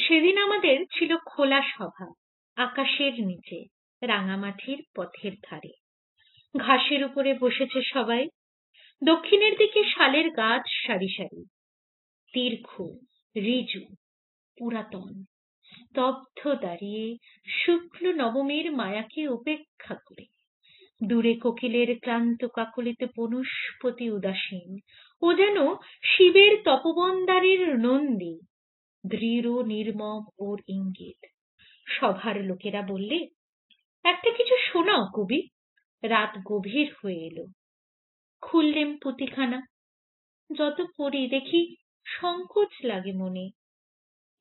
সেদিন আমাদের ছিল খোলা সভা, আকাশের নিচে, রাঙামাটির পথের ধারে। ঘাসের উপরে বসেছে সবাই। দক্ষিণের দিকে শালের গাছ সারি সারি, দীর্ঘ, ঋজু, পুরাতন, স্তব্ধ দাঁড়িয়ে শুক্ল নবমীর মায়াকে উপেক্ষা করে। দূরে কোকিলের ক্লান্ত কাকলিতে বনস্পতি উদাসীন, ও যেন শিবের তপবনদারের নন্দী, দৃঢ় নির্মম ওর ইঙ্গিত। সভার লোকেরা বললে, একটা কিছু শোনাও কবি। রাত গভীর হয়ে এলো। খুললেম পুঁথিখানা। যত পড়ি দেখি সংকোচ লাগে মনে।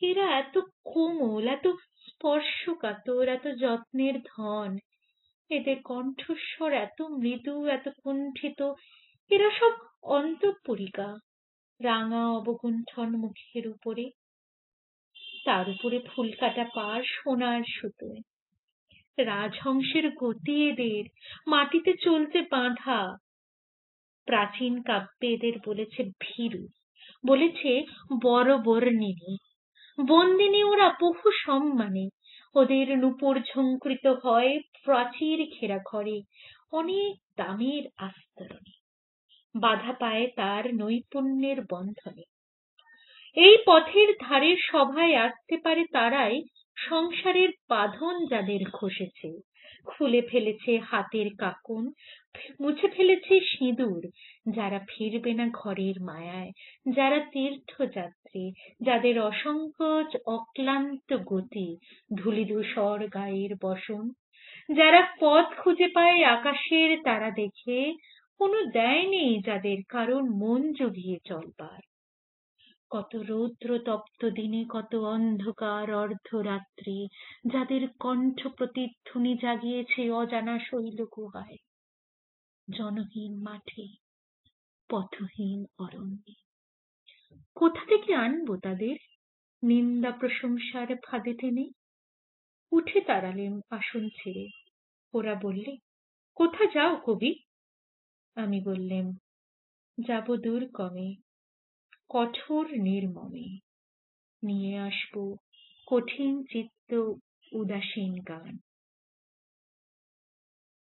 এরা এত কোমল, এত স্পর্শকাতর, এত যত্নের ধন। এদের কণ্ঠস্বর এত মৃদু, এত কুণ্ঠিত। এরা সব অন্তঃপুরিকা, রাঙা অবগুণ্ঠন মুখের উপরে। তার উপরে ফুল কাটা পাড় সোনার সুতোয়। রাজহংসের গতি এদের, মাটিতে চলতে বাঁধা। প্রাচীন কাব্যে এদের বলেছে ভীরু, বলেছে বড় বর্ণিনী। বন্দিনী ওরা বহু সম্মানে। ওদের নূপুর ঝঙ্কৃত হয় প্রাচীর ঘেরা ঘরে, অনেক দামের আস্তরণে। বাধা পায় তার নৈপুণ্যের বন্ধনে। এই পথের ধারের সভায় আসতে পারে তারাই, সংসারের বাঁধন যাদের খসেছে। খুলে ফেলেছে হাতের কাকন, মুছে ফেলেছে সিঁদুর। যারা ফিরবে না ঘরের মায়ায়, যারা তীর্থযাত্রী, যাদের অসংকোচ অক্লান্ত গতি, ধূলিধূসর গায়ের বসন। যারা পথ খুঁজে পায় আকাশের তারা দেখে, কোনো দেয়নি যাদের কারণ মন জুগিয়ে চলবার। কত রৌদ্র তপ্ত দিনে, কত অন্ধকার অর্ধরাত্রি, যাদের কণ্ঠ প্রতিধ্বনি জাগিয়েছে অজানা শৈল গুহায়, জনহীন মাঠে, পথহীন অরণ্যে। কোথা থেকে আনবো তাদের নিন্দা প্রশংসার ফাঁদে টেনে? উঠে দাঁড়ালেম আসন ছেড়ে। ওরা বললে, কোথা যাও কবি? আমি বললেম, যাব দূর কমে, কঠোর নির্মমে। নিয়ে আসবো কঠিন চিত্ত উদাসীন গান।